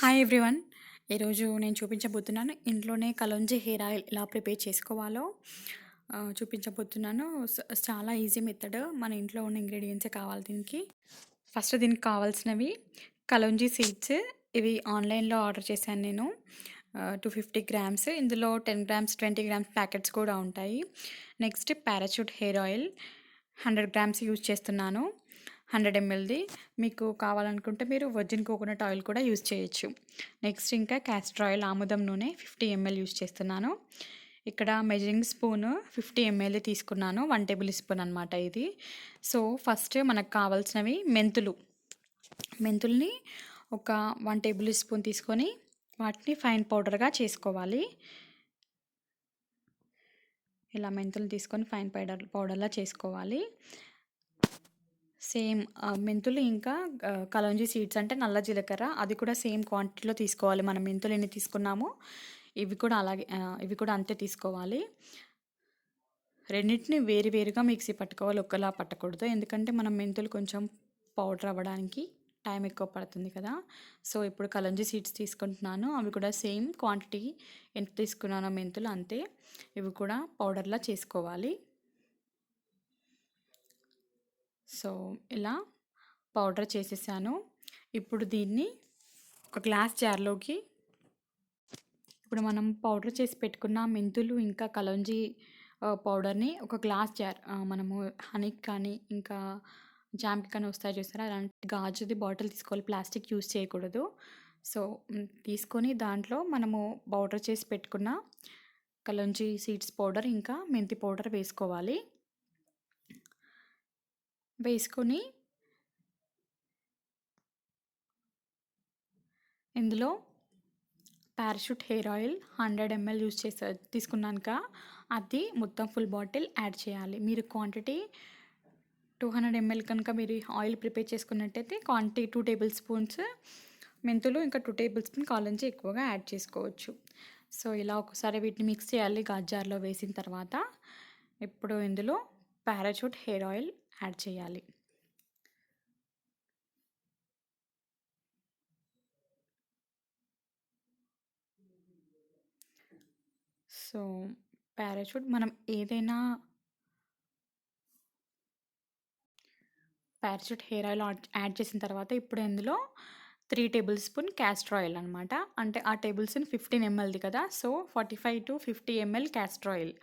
Hi everyone. ఈరోజు నేను చూపించబోతున్నాను ఇంట్లోనే కలోంజీ హెయిర్ ఆయిల్ ఎలా ప్రిపేర్ చేసుకోవాలో చూపించబోతున్నాను. చాలా ఈజీ మెథడ్. మన ఇంట్లో ఉన్న ఇంగ్రీడియంట్సే కావాలి దీనికి. ఫస్ట్ దీనికి కావాల్సినవి కలోంజీ సీడ్స్. ఇవి ఆన్లైన్లో ఆర్డర్ చేశాను నేను. 250 గ్రామ్స్. ఇందులో 10 గ్రామ్స్ 20 గ్రామ్స్ ప్యాకెట్స్ కూడా ఉంటాయి. Next parachute hair oil 100 grams use చేస్తున్నాను. 100 mlది. మీకు కావాలనుకుంటే మీరు వర్జిన్ కోకోనట్ ఆయిల్ కూడా యూజ్ చేయొచ్చు. నెక్స్ట్ ఇంకా క్యాస్టర్ ఆయిల్ ఆముదం నూనె 50 ml యూజ్ చేస్తున్నాను. ఇక్కడ మెజరింగ్ స్పూన్ 50 ml తీసుకున్నాను. 1 టేబుల్ స్పూన్ అనమాట ఇది. సో ఫస్ట్ మనకు కావాల్సినవి మెంతుల్ని ఒక 1 టేబుల్ స్పూన్ తీసుకొని వాటిని ఫైన్ పౌడర్గా చేసుకోవాలి. ఇలా మెంతులు తీసుకొని ఫైన్ పౌడర్లా చేసుకోవాలి. సేమ్ మెంతులు ఇంకా కలోంజీ సీడ్స్ అంటే నల్ల జీలకర్ర, అది కూడా సేమ్ క్వాంటిటీలో తీసుకోవాలి. మనం మెంతులు ఎన్ని తీసుకున్నామో ఇవి కూడా అలాగే, ఇవి కూడా అంతే తీసుకోవాలి. రెండింటిని వేరుగా మిక్సీ పట్టుకోవాలి, ఒక్కలా పట్టకూడదు. ఎందుకంటే మనం మెంతులు కొంచెం పౌడర్ అవ్వడానికి టైం ఎక్కువ పడుతుంది కదా. సో ఇప్పుడు కలోంజీ సీడ్స్ తీసుకుంటున్నాను. అవి కూడా సేమ్ క్వాంటిటీ ఎంత తీసుకున్నానో మెంతులు అంతే ఇవి కూడా పౌడర్లా చేసుకోవాలి. సో ఇలా పౌడర్ చేసేసాను. ఇప్పుడు దీన్ని ఒక గ్లాస్ జార్లోకి, ఇప్పుడు మనం పౌడర్ చేసి పెట్టుకున్న మెంతులు ఇంకా కలోంజీ పౌడర్ని ఒక గ్లాస్ జార్, మనము హనీకి కానీ ఇంకా జామ్కి కానీ వస్తాయి చూసారా, అలాంటి గాజుది బాటిల్ తీసుకోవాలి. ప్లాస్టిక్ యూజ్ చేయకూడదు. సో తీసుకొని దాంట్లో మనము పౌడర్ చేసి పెట్టుకున్న కలోంజీ సీడ్స్ పౌడర్ ఇంకా మెంతి పౌడర్ వేసుకోవాలి. వేసుకొని ఇందులో parachute hair oil 100 ml use తీసుకున్నాక అది మొత్తం ఫుల్ బాటిల్ యాడ్ చేయాలి. మీరు క్వాంటిటీ 200 ml కనుక మీరు ఆయిల్ ప్రిపేర్ చేసుకున్నట్టయితే క్వాంటిటీ 2 టేబుల్ స్పూన్స్ మెంతులు ఇంకా 2 టేబుల్ స్పూన్ కాలంజీ ఎక్కువగా యాడ్ చేసుకోవచ్చు. సో ఇలా ఒకసారి వీటిని మిక్స్ చేయాలి గాజార్లో వేసిన తర్వాత. ఇప్పుడు ఇందులో పారాషూట్ హెయిర్ ఆయిల్ యాడ్ చేయాలి. సో పారాషూట్ మనం ఏదైనా పారాషూట్ హెయిర్ ఆయిల్ యాడ్ చేసిన తర్వాత ఇప్పుడు ఇందులో 3 టేబుల్ స్పూన్ క్యాస్టర్ ఆయిల్ అనమాట. అంటే ఆ టేబుల్ స్పూన్ 15 mlది కదా. So 45 to 50 ml castor oil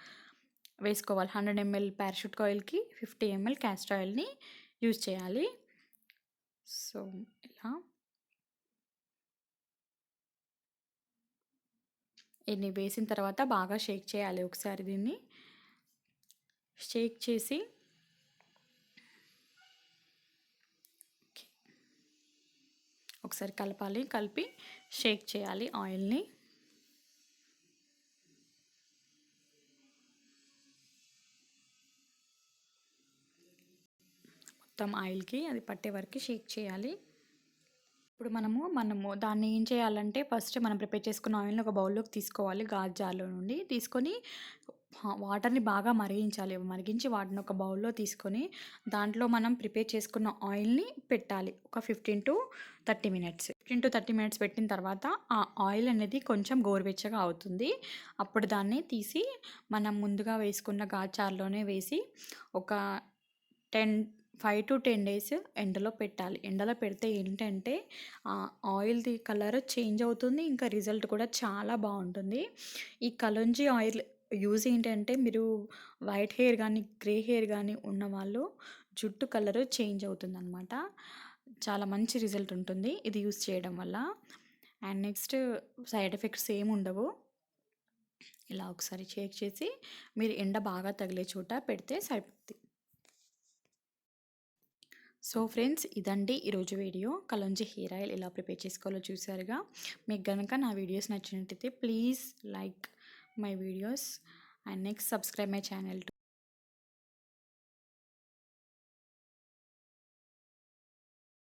వేసుకోవాలి. 100 ml పారాషూట్ ఆయిల్కి 50 ml క్యాస్టర్ ఆయిల్ని యూజ్ చేయాలి. సో ఇలా ఇన్ని వేసిన తర్వాత బాగా షేక్ చేయాలి. ఒకసారి దీన్ని షేక్ చేసి ఒకసారి కలపాలి. కలిపి షేక్ చేయాలి ఆయిల్ని. మొత్తం ఆయిల్కి అది పట్టే వరకు షేక్ చేయాలి. ఇప్పుడు మనము దాన్ని ఏం చేయాలంటే ఫస్ట్ మనం ప్రిపేర్ చేసుకున్న ఆయిల్ని ఒక బౌల్లోకి తీసుకోవాలి. గాజు జార్లో నుండి తీసుకొని వాటర్ని బాగా మరిగించాలి. మరిగించి వాటిని ఒక బౌల్లో తీసుకొని దాంట్లో మనం ప్రిపేర్ చేసుకున్న ఆయిల్ని పెట్టాలి. ఒక 15 to 30 minutes. 15 to 30 minutes పెట్టిన తర్వాత ఆ ఆయిల్ అనేది కొంచెం గోరువెచ్చగా అవుతుంది. అప్పుడు దాన్ని తీసి మనం ముందుగా వేసుకున్న గాజు జార్లోనే వేసి ఒక 5 to 10 days ఎండలో పెట్టాలి. ఎండలో పెడితే ఏంటంటే ఆయిల్ది కలర్ చేంజ్ అవుతుంది. ఇంకా రిజల్ట్ కూడా చాలా బాగుంటుంది. ఈ కలోంజీ ఆయిల్ యూజ్ ఏంటంటే మీరు వైట్ హెయిర్ కానీ గ్రే హెయిర్ కానీ ఉన్నవాళ్ళు జుట్టు కలర్ చేంజ్ అవుతుంది అనమాట. చాలా మంచి రిజల్ట్ ఉంటుంది ఇది యూజ్ చేయడం వల్ల. అండ్ నెక్స్ట్ సైడ్ ఎఫెక్ట్స్ ఏమి ఉండవు. ఇలా ఒకసారి చెక్ చేసి మీరు ఎండ బాగా తగిలే చోట పెడితే సరిపోతుంది. సో ఫ్రెండ్స్, ఇదండి ఈరోజు వీడియో. కలోంజీ హెయిర్ ఆయిల్ ఎలా ప్రిపేర్ చేసుకోవాలో చూసారుగా. మీకు కనుక నా వీడియోస్ నచ్చినట్టయితే please like my videos and next subscribe my channel.